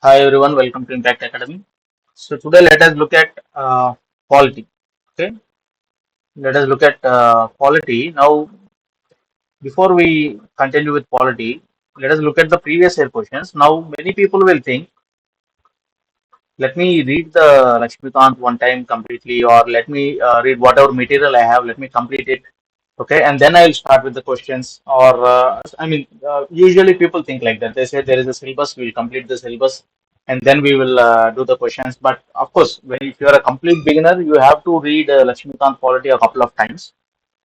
Hi everyone, welcome to Impact Academy. So today let us look at polity. Okay, let us look at polity. Now, before we continue with polity, let us look at the previous year questions. Now, many people will think, let me read the Lakshmikant one time completely, or let me read whatever material I have, let me complete it. Okay, and then I'll start with the questions. Or, usually people think like that. They say there is a syllabus, we'll complete the syllabus, and then we will do the questions. But of course, when if you are a complete beginner, you have to read Lakshmikant Polity a couple of times,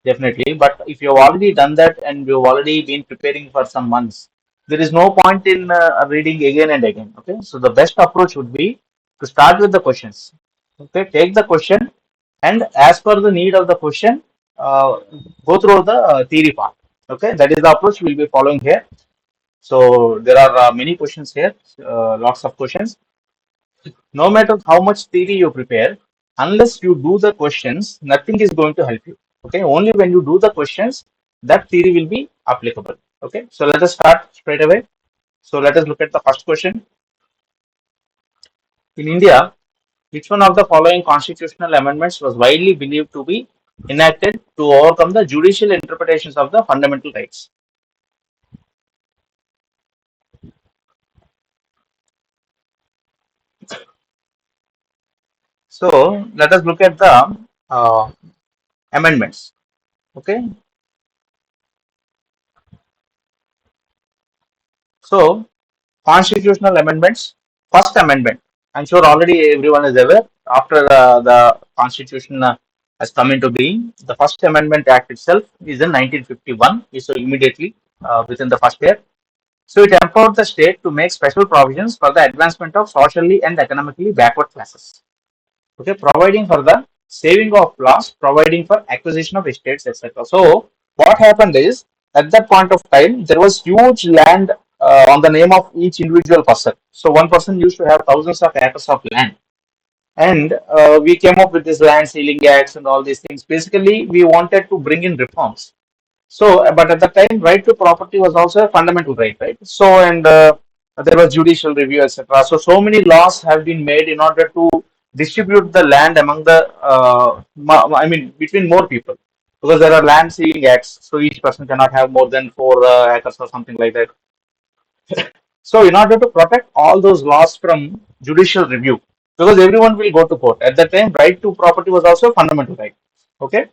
definitely. But if you've already done that and you've already been preparing for some months, there is no point in reading again and again. Okay, so the best approach would be to start with the questions. Okay, take the question and as per the need of the question, go through the theory part. Okay, that is the approach we'll be following here. So there are many questions here, lots of questions. No matter how much theory you prepare, unless you do the questions, nothing is going to help you. Okay, only when you do the questions, that theory will be applicable. Okay, so let us start straight away. So let us look at the first question. In India, which one of the following constitutional amendments was widely believed to be enacted to overcome the judicial interpretations of the fundamental rights? So let us look at the amendments. Okay, so constitutional amendments. First amendment. I'm sure already everyone is aware. After the constitution has come into being, the First Amendment Act itself is in 1951. So immediately within the first year. So it empowered the state to make special provisions for the advancement of socially and economically backward classes. Okay, providing for the saving of laws, providing for acquisition of estates, etc. So what happened is at that point of time there was huge land on the name of each individual person. So one person used to have thousands of acres of land, and we came up with this land sealing acts and all these things. Basically, we wanted to bring in reforms. So, but at the time, right to property was also a fundamental right, right? So, and there was judicial review, etc. So, so many laws have been made in order to distribute the land among the, between more people, because there are land ceiling acts. So each person cannot have more than 4 acres or something like that. So, in order to protect all those laws from judicial review, because everyone will go to court at that time, right to property was also a fundamental right. Okay,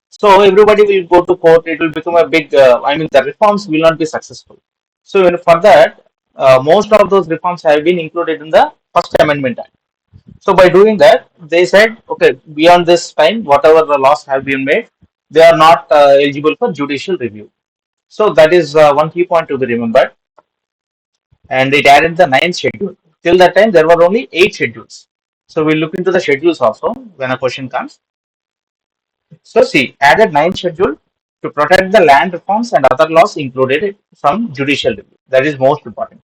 so everybody will go to court. It will become a big. The reforms will not be successful. So for that, most of those reforms have been included in the First Amendment Act. So by doing that, they said, okay, beyond this time, whatever the laws have been made, they are not eligible for judicial review. So that is one key point to be remembered. And it added the ninth schedule. Till that time, there were only 8 schedules. So we'll look into the schedules also when a question comes. So see, added ninth schedule to protect the land reforms and other laws included from judicial review. That is most important.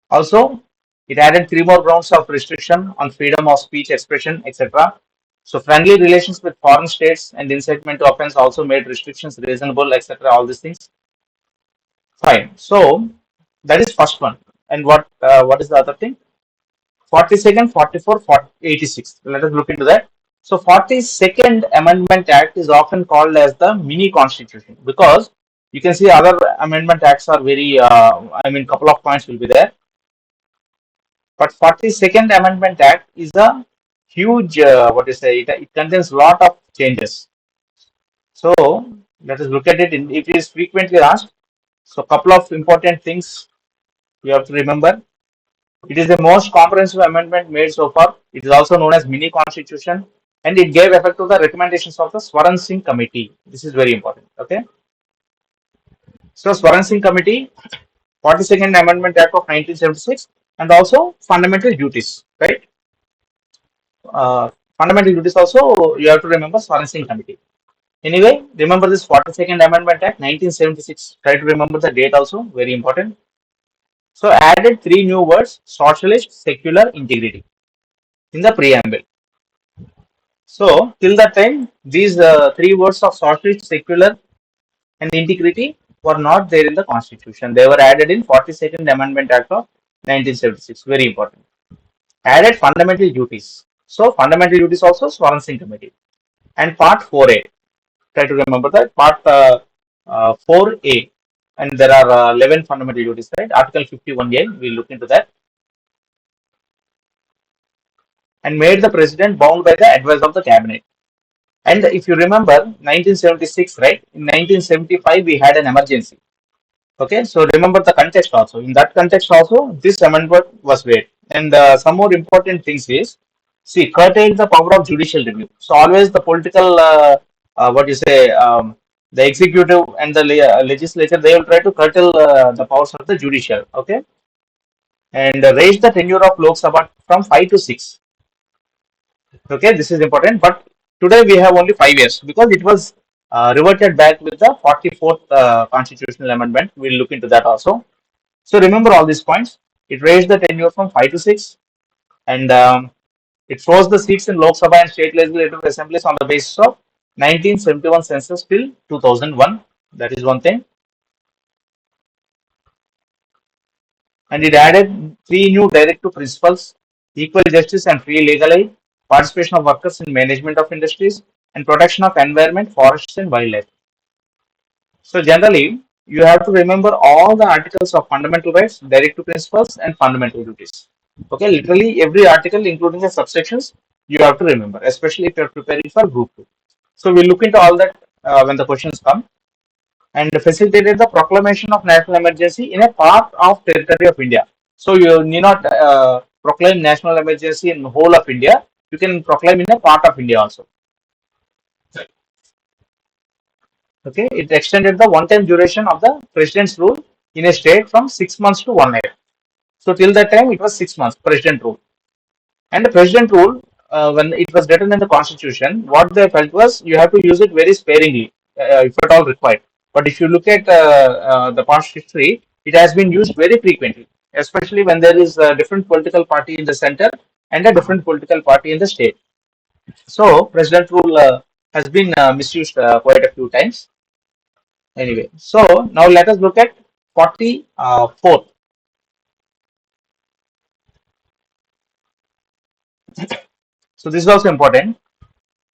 Also, it added 3 more grounds of restriction on freedom of speech, expression, etc. So friendly relations with foreign states and incitement to offense also made restrictions reasonable, etc. All these things. Fine. So that is first one. And what is the other thing? 42nd, 44, 40, 86. Let us look into that. So 42nd Amendment Act is often called as the mini constitution because you can see other amendment acts are very, couple of points will be there. But 42nd Amendment Act is a huge, it contains a lot of changes. So let us look at it. It is frequently asked. So couple of important things you have to remember. It is the most comprehensive amendment made so far. It is also known as mini constitution, and it gave effect to the recommendations of the Swaran Singh committee. This is very important. Okay. So Swaran Singh committee, 42nd Amendment Act of 1976, and also fundamental duties. Right. Fundamental duties also you have to remember Swaran Singh committee. Anyway, remember this 42nd Amendment Act 1976. Try to remember the date also. Very important. So added 3 new words: socialist, secular, integrity in the preamble. So, till that time, these 3 words of socialist, secular, and integrity were not there in the constitution. They were added in 42nd Amendment Act of 1976, very important. Added fundamental duties. So fundamental duties also Swaran Singh Committee. And part 4A, try to remember that, part 4A, and there are 11 fundamental duties, right? Article 51A, we'll look into that. And made the president bound by the advice of the cabinet. And if you remember 1976, right? In 1975, we had an emergency. Okay, so remember the context also. In that context also, this amendment was made. And some more important things is, see, curtail the power of judicial review. So always the political, what you say, the executive and the legislature, they will try to curtail the powers of the judicial. Okay, and raise the tenure of Lok Sabha from 5 to 6. Okay, this is important. But today we have only 5 years because it was reverted back with the 44th constitutional amendment. We'll look into that also. So remember all these points. It raised the tenure from 5 to 6, and it froze the seats in Lok Sabha and state legislative assemblies on the basis of 1971 census till 2001. That is one thing. And it added 3 new directive principles: equal justice and free legal aid, participation of workers in management of industries, and protection of environment, forests, and wildlife. So generally, you have to remember all the articles of fundamental rights, directive principles, and fundamental duties. Okay, literally every article, including the subsections, you have to remember, especially if you are preparing for Group 2. So we'll look into all that when the questions come. And facilitated the proclamation of national emergency in a part of territory of India. So you need not proclaim national emergency in the whole of India. You can proclaim in a part of India also. Okay, it extended the one-time duration of the president's rule in a state from 6 months to 1 year. So till that time, it was 6 months president rule. And the president rule, when it was written in the constitution, what they felt was you have to use it very sparingly, if at all required. But if you look at the past history, it has been used very frequently, especially when there is a different political party in the center and a different political party in the state. So president rule has been misused quite a few times. Anyway, so now let us look at 44th. So this is also important.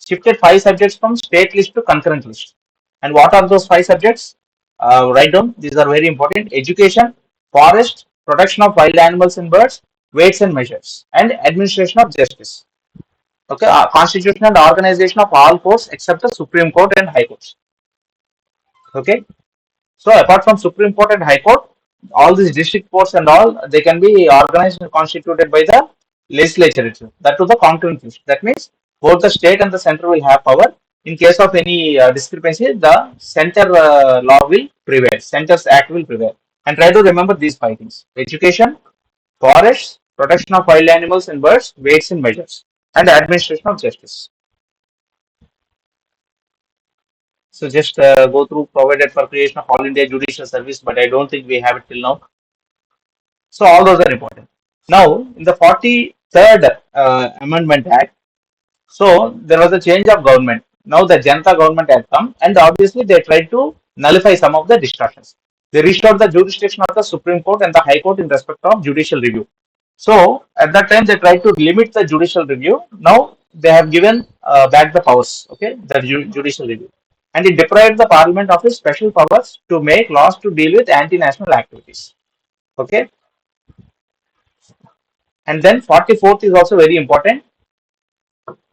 Shifted 5 subjects from state list to concurrent list. And what are those 5 subjects? Write down. These are very important: education, forest, protection of wild animals and birds, weights and measures, and administration of justice. Okay, constitution and organization of all courts except the Supreme Court and High Courts. Okay, so apart from Supreme Court and High Court, all these district courts and all, they can be organized and constituted by the legislature itself. That to the concurrent list. That means both the state and the center will have power. In case of any discrepancy, the center law will prevail. Center's act will prevail. And try to remember these 5 things: education, forests, protection of wild animals and birds, weights and measures, and administration of justice. So just go through provided for creation of All India Judicial Service, but I don't think we have it till now. So all those are important. Now, in the 43rd Amendment Act, so there was a change of government. Now the Janata government had come, and obviously they tried to nullify some of the distortions. They restored the jurisdiction of the Supreme Court and the High Court in respect of judicial review. So at that time they tried to limit the judicial review. Now they have given back the powers, okay, the judicial review, and it deprived the Parliament of its special powers to make laws to deal with anti-national activities. Okay, and then 44th is also very important.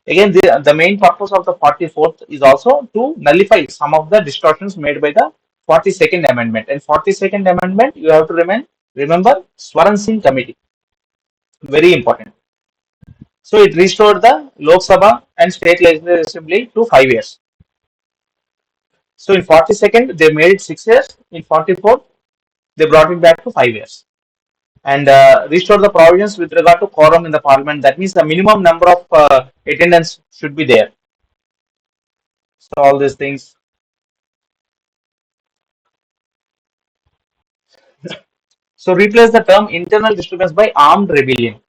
Again, the main purpose of the 44th is also to nullify some of the distortions made by the 42nd Amendment. And 42nd Amendment, you have to remember Swaran Singh Committee. Very important. So it restored the Lok Sabha and State Legislative Assembly to 5 years. So in 42nd, they made it 6 years. In 44th, they brought it back to 5 years. And restore the provisions with regard to quorum in the parliament. That means the minimum number of attendance should be there. So all these things. So replace the term internal disturbance by armed rebellion.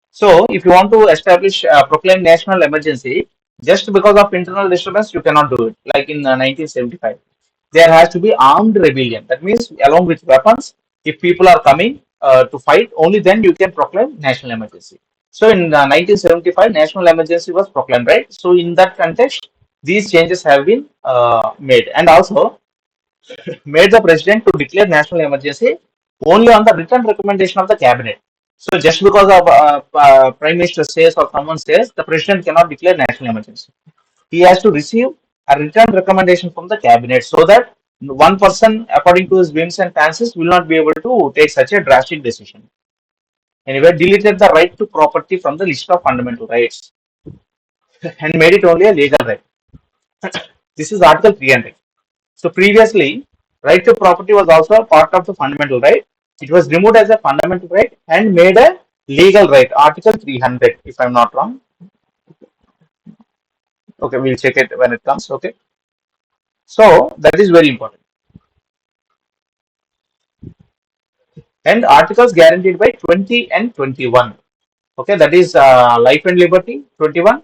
So if you want to establish, proclaim national emergency, just because of internal disturbance, you cannot do it. Like in 1975, there has to be armed rebellion. That means along with weapons, if people are coming to fight, only then you can proclaim national emergency. So in 1975, national emergency was proclaimed, right? So in that context, these changes have been made, and also made the president to declare national emergency only on the written recommendation of the cabinet. So just because of prime minister says or someone says, the president cannot declare national emergency. He has to receive a written recommendation from the cabinet, so that one person, according to his whims and fancies, will not be able to take such a drastic decision. Anyway, deleted the right to property from the list of fundamental rights and made it only a legal right. This is Article 300. So previously, right to property was also a part of the fundamental right. It was removed as a fundamental right and made a legal right. Article 300, if I'm not wrong. Okay, we'll check it when it comes. Okay. So that is very important. And articles guaranteed by 20 and 21. Okay, that is life and liberty, 21,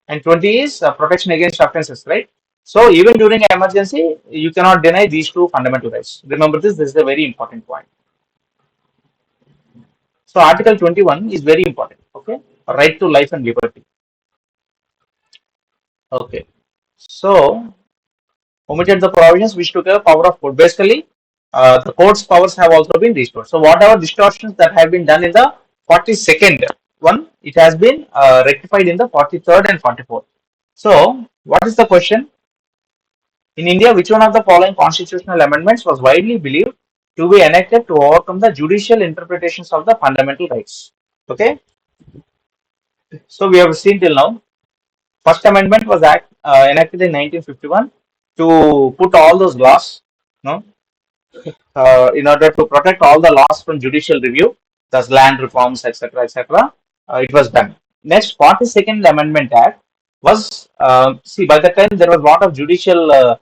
and 20 is protection against offences, right? So even during an emergency, you cannot deny these two fundamental rights. Remember this. This is a very important point. So Article 21 is very important. Okay, right to life and liberty. Okay, so omitted the provisions which took a power of court. Basically, the court's powers have also been restored. So whatever distortions that have been done in the 42nd one, it has been rectified in the 43rd and 44th. So what is the question? In India, which one of the following constitutional amendments was widely believed to be enacted to overcome the judicial interpretations of the fundamental rights? Okay, so we have seen till now. First Amendment was enacted in 1951 to put all those laws, no, in order to protect all the laws from judicial review, thus land reforms, etc., etc. It was done. Next, 42nd Amendment Act was see, by the time there was a lot of judicial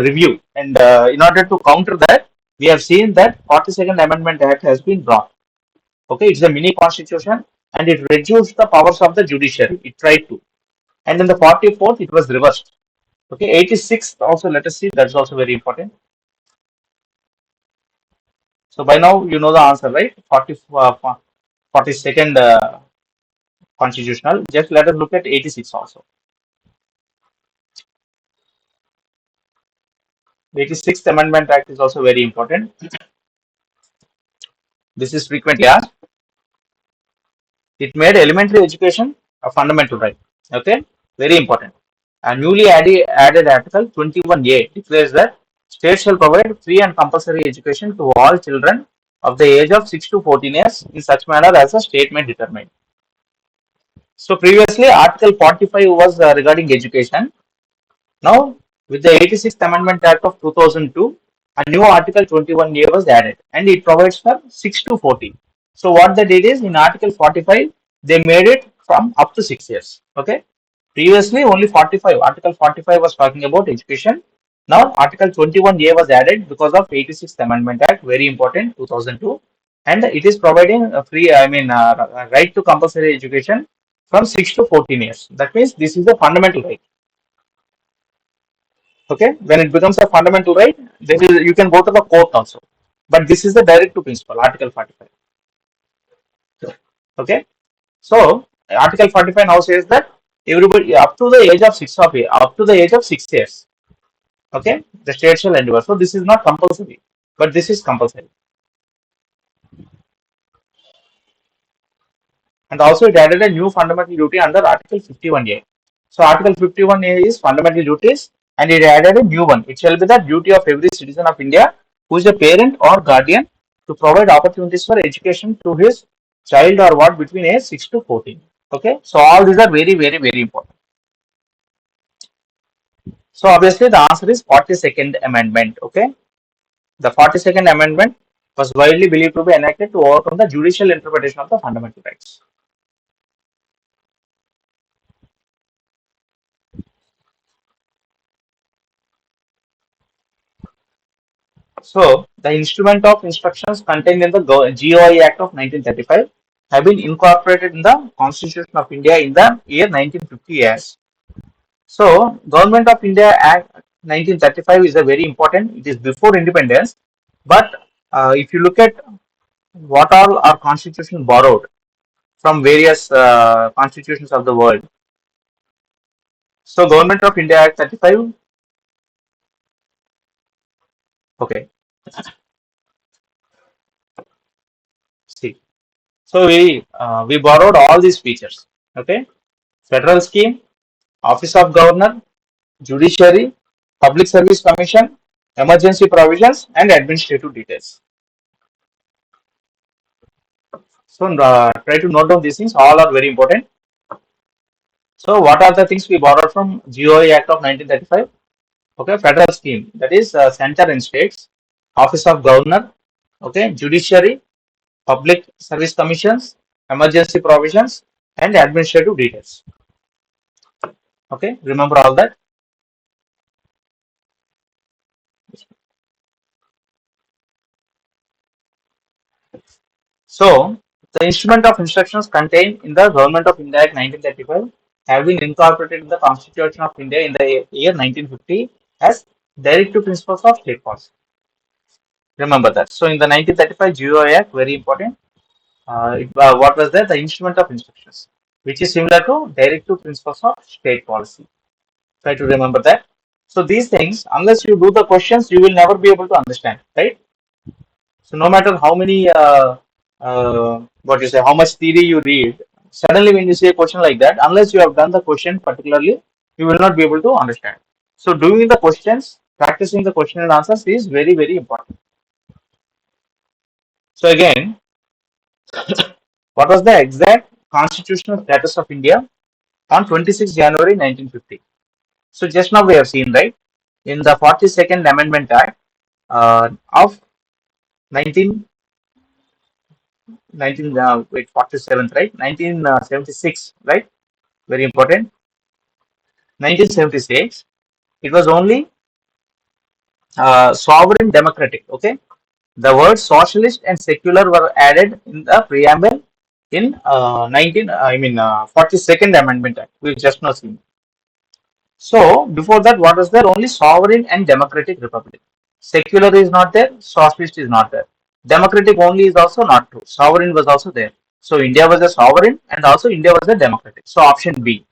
review, and in order to counter that, we have seen that 42nd Amendment Act has been brought. Okay, it's a mini constitution and it reduced the powers of the judiciary. It tried to, and in the 44th it was reversed. Okay, 86th also, let us see, that's also very important. So by now you know the answer, right? 42nd constitutional. Just let us look at 86 also. 86th Amendment Act is also very important. This is frequently asked. It made elementary education a fundamental right. Okay, very important. A newly added Article 21A declares that states shall provide free and compulsory education to all children of the age of 6 to 14 years in such manner as the state may determine. So previously Article 45 was regarding education. Now with the 86th Amendment Act of 2002, a new Article 21A was added and it provides for 6 to 14. So what they did is, in Article 45 they made it from up to 6 years. Okay. Previously only 45. Article 45 was talking about education. Now Article 21A was added because of 86th Amendment Act, very important, 2002, and it is providing a free, right to compulsory education from 6 to 14 years. That means this is a fundamental right. Okay, when it becomes a fundamental right, then you can go to the court also. But this is the direct to principle, Article 45. Okay, so Article 45 now says that everybody up to the age of up to the age of 6 years. Okay, the state shall endure. So this is not compulsory, but this is compulsory. And also it added a new fundamental duty under Article 51A. So Article 51A is fundamental duties, and it added a new one. It shall be the duty of every citizen of India who is a parent or guardian to provide opportunities for education to his child or what between age 6 to 14. Okay, so all these are very, very, very important. So obviously the answer is 42nd Amendment. Okay, the 42nd Amendment was widely believed to be enacted to overcome the judicial interpretation of the fundamental rights. So, the instrument of instructions contained in the GOI Act of 1935 have been incorporated in the Constitution of India in the year 1950 as. So, Government of India Act 1935 is a very important. It is before independence, but if you look at what all are constitution borrowed from various constitutions of the world. So Government of India Act 35. Okay. See. So we borrowed all these features. Okay. Federal scheme, Office of Governor, Judiciary, Public Service Commission, emergency provisions, and administrative details. So try to note down these things. All are very important. So what are the things we borrowed from GOA Act of 1935? Okay, federal scheme, that is center and states, Office of Governor, okay, Judiciary, Public Service Commissions, emergency provisions, and administrative details. Okay, remember all that. So the instrument of instructions contained in the Government of India Act 1935 have been incorporated in the Constitution of India in the year 1950 as directive principles of state policy. Remember that. So in the 1935 GOA Act, very important. What was that? The instrument of instructions, which is similar to directive principles of state policy. Try to remember that. So these things, unless you do the questions, you will never be able to understand, right? So no matter how many, what you say, how much theory you read, suddenly when you see a question like that, unless you have done the question particularly, you will not be able to understand. So doing the questions, practicing the question and answers is very, very important. So again, what was the exact constitutional status of India on 26 January 1950? So just now we have seen, right, in the 42nd Amendment Act of 19, 47th, right, 1976, right, very important, 1976, it was only sovereign democratic, okay. The words socialist and secular were added in the preamble in 42nd Amendment Act. We've just now seen. So before that, what was there? Only sovereign and democratic republic. Secular is not there, socialist is not there. Democratic only is also not true. Sovereign was also there. So India was a sovereign and also India was a democratic. So option B.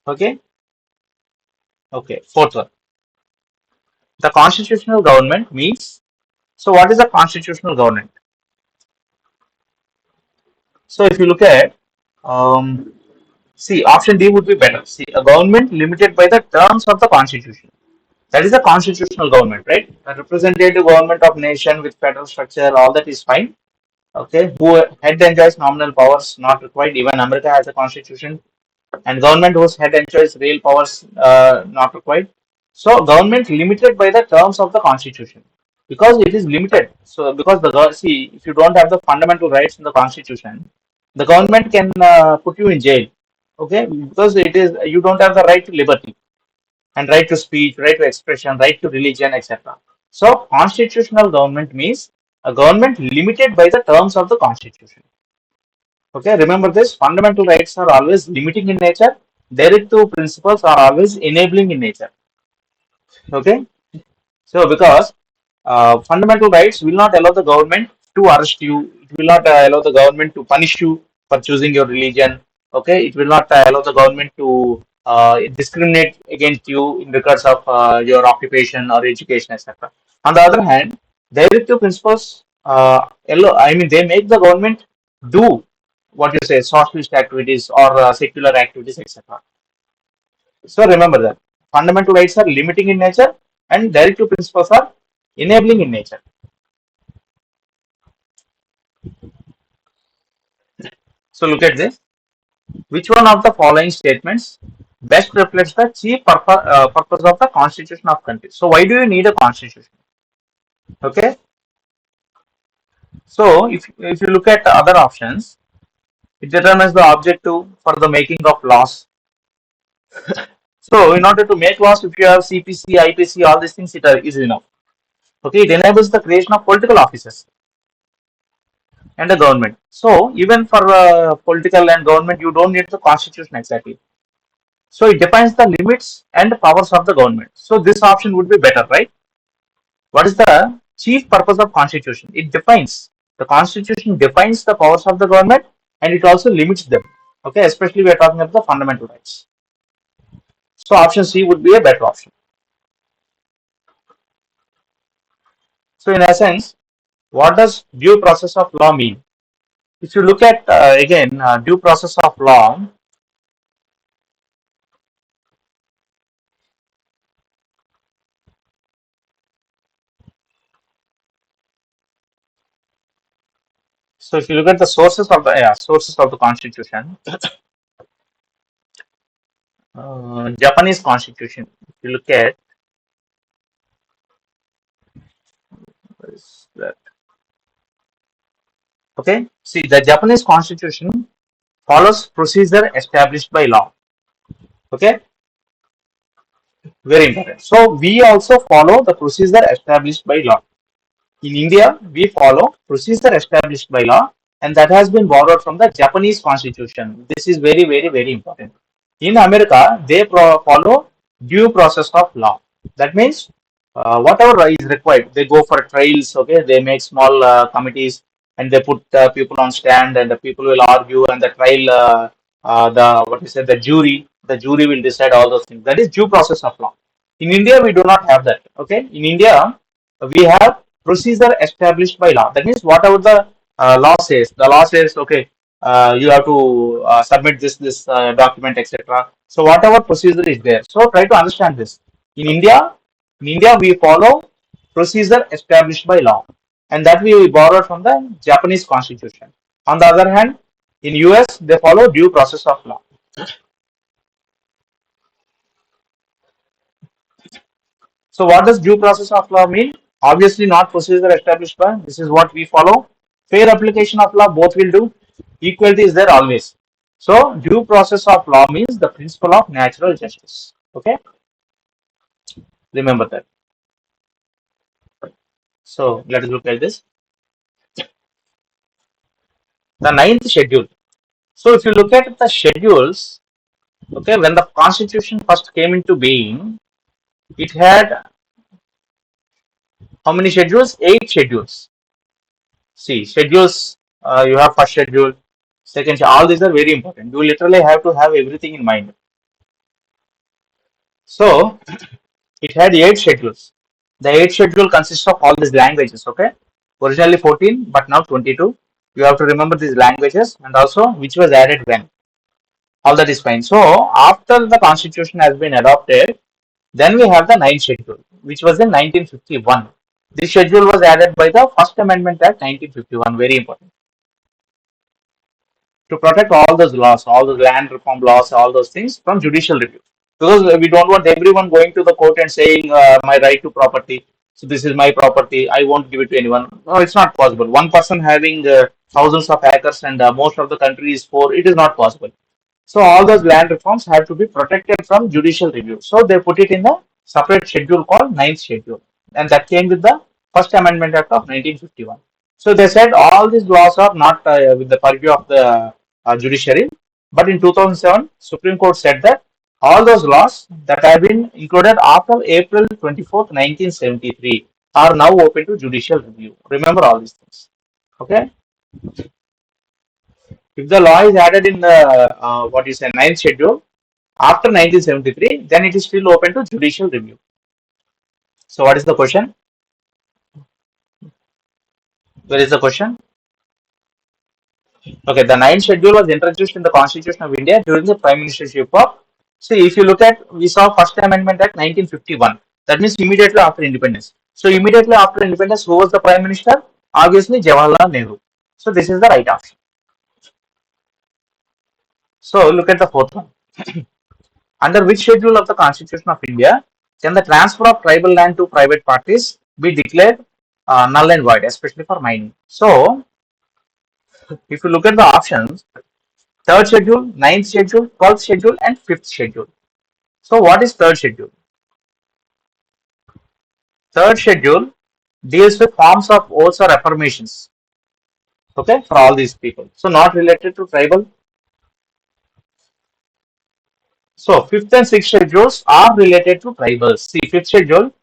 Okay. Okay. Fourth one. The constitutional government means. So what is a constitutional government? So if you look at, see, option D would be better. See, a government limited by the terms of the constitution. That is a constitutional government, right? A representative government of nation with federal structure, all that is fine. Okay, who head enjoys nominal powers not required. Even America has a constitution, and government whose head enjoys real powers not required. So government limited by the terms of the constitution because it is limited. So because see, if you don't have the fundamental rights in the constitution, the government can put you in jail. Okay, because it is you don't have the right to liberty and right to speech, right to expression, right to religion, etc. So, constitutional government means a government limited by the terms of the constitution. Okay, remember this fundamental rights are always limiting in nature, directive principles are always enabling in nature. Okay, so because fundamental rights will not allow the government to arrest you, it will not allow the government to punish you for choosing your religion. Okay, it will not allow the government to discriminate against you in regards of your occupation or education, etc. On the other hand, directive principles, I mean, they make the government do what you say, socialist activities or secular activities, etc. So remember that fundamental rights are limiting in nature and directive principles are enabling in nature. So look at this. Which one of the following statements best reflects the chief purpose of the constitution of country? So why do you need a constitution? Okay. So if you look at the other options, it determines the objective for the making of laws. So in order to make laws, if you have CPC, IPC, all these things, it is enough. Okay, it enables the creation of political offices and the government. So even for political and government, you don't need the constitution exactly. So it defines the limits and powers of the government. So this option would be better, right? What is the chief purpose of constitution? It defines The constitution defines the powers of the government and it also limits them. Okay, especially we are talking about the fundamental rights. So option C would be a better option. So in essence, what does due process of law mean? If you look at again due process of law, so if you look at the sources of the constitution, Japanese constitution. If you look at what is that? Okay, see the Japanese constitution follows procedure established by law. Okay, very important. So we also follow the procedure established by law. In India, we follow procedure established by law, and that has been borrowed from the Japanese constitution. This is very, very, very important. In America, they follow due process of law. That means whatever is required, they go for trials. Okay, they make small committees and they put people on stand, and the people will argue, and the trial, the what you said, the jury will decide all those things. That is due process of law. In India, we do not have that. Okay, in India, we have procedure established by law. That means whatever the law says, okay, you have to submit this document, etc. So whatever procedure is there. So try to understand this. In India, we follow procedure established by law, and that we borrowed from the Japanese constitution. On the other hand, in US, they follow due process of law. So what does due process of law mean? Obviously not procedure established by, this is what we follow. Fair application of law, both will do. Equality is there always. So due process of law means the principle of natural justice. Okay, remember that. So let us look at this. The ninth schedule. So if you look at the schedules, okay, when the constitution first came into being, it had how many schedules? 8 schedules. See, schedules, you have first schedule, second, all these are very important. You literally have to have everything in mind. So, it had 8 schedules. The 8 schedule consists of all these languages, okay? Originally 14, but now 22. You have to remember these languages and also which was added when. All that is fine. So, after the constitution has been adopted, then we have the 9th schedule, which was in 1951. This schedule was added by the First Amendment Act 1951, very important, to protect all those laws, all those land reform laws, all those things from judicial review. Because we don't want everyone going to the court and saying my right to property. So this is my property. I won't give it to anyone. No, it's not possible. One person having thousands of acres and most of the country is poor. It is not possible. So all those land reforms have to be protected from judicial review. So they put it in a separate schedule called ninth schedule, and that came with the First Amendment Act of 1951. So they said all these laws are not with the purview of the judiciary, but in 2007, Supreme Court said that all those laws that have been included after April 24th, 1973 are now open to judicial review. Remember all these things. Okay. If the law is added in the what is a ninth schedule after 1973, then it is still open to judicial review. So what is the question? Where is the question? Okay, the ninth schedule was introduced in the Constitution of India during the Prime Ministership of. See, if you look at, we saw First Amendment Act 1951. That means immediately after independence. So immediately after independence, who was the Prime Minister? Obviously, Jawaharlal Nehru. So this is the right option. So look at the fourth one. Under which schedule of the Constitution of India can the transfer of tribal land to private parties be declared null and void, especially for mining? So, if you look at the options, third schedule, ninth schedule, 12th schedule, and fifth schedule. So, what is third schedule? Third schedule deals with forms of oaths or affirmations. Okay, for all these people. So, not related to tribal. So, fifth and sixth schedules are related to tribals. See, fifth schedule,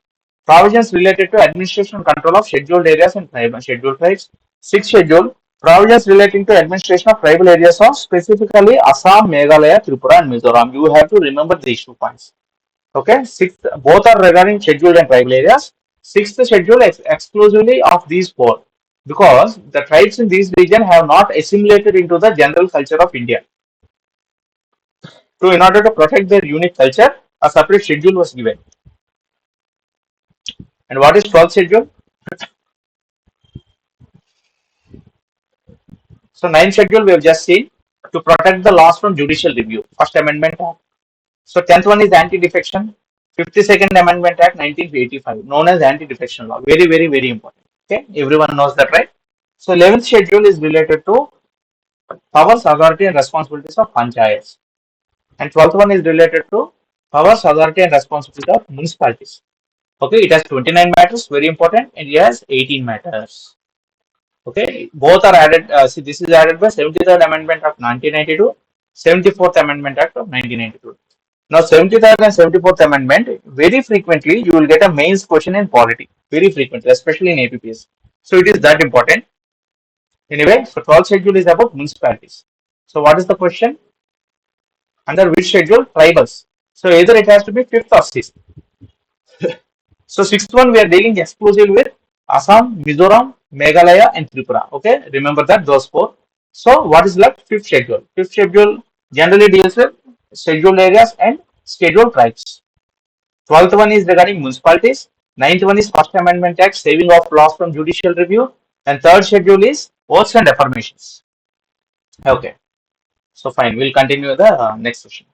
provisions related to administration and control of scheduled areas and scheduled tribes. Sixth schedule, provisions relating to administration of tribal areas of specifically Assam, Meghalaya, Tripura, and Mizoram. You have to remember these 2 points. Okay, sixth, both are regarding scheduled and tribal areas. Sixth schedule is exclusively of these four because the tribes in these region have not assimilated into the general culture of India. So, in order to protect their unique culture, a separate schedule was given. And what is 12th schedule? So, ninth schedule we have just seen to protect the laws from judicial review. First Amendment Act. So, 10th one is Anti-Defection. 52nd Amendment Act 1985, known as Anti-Defection Law. Very, very, very important. Okay, everyone knows that, right? So, 11th schedule is related to powers, authority, and responsibilities of panchayats. And 12th one is related to powers, authority, and responsibility of municipalities. Okay, it has 29 matters, very important, and it has 18 matters. Okay, both are added. See, this is added by 73rd Amendment of 1992, 74th Amendment Act of 1992. Now, 73rd and 74th Amendment, very frequently you will get a mains question in polity, very frequently, especially in APPSC. So, it is that important. Anyway, so 12th schedule is about municipalities. So, what is the question? Under which schedule? Tribals. So, either it has to be 5th or 6th. So, 6th one we are dealing exclusively with Assam, Mizoram, Meghalaya, and Tripura. Okay, remember that those four. So, what is left? 5th schedule. 5th schedule generally deals with scheduled areas and scheduled tribes. 12th one is regarding municipalities. 9th one is First Amendment Act, saving of laws from judicial review. And third schedule is oaths and affirmations. Okay, so fine. We'll continue the next session.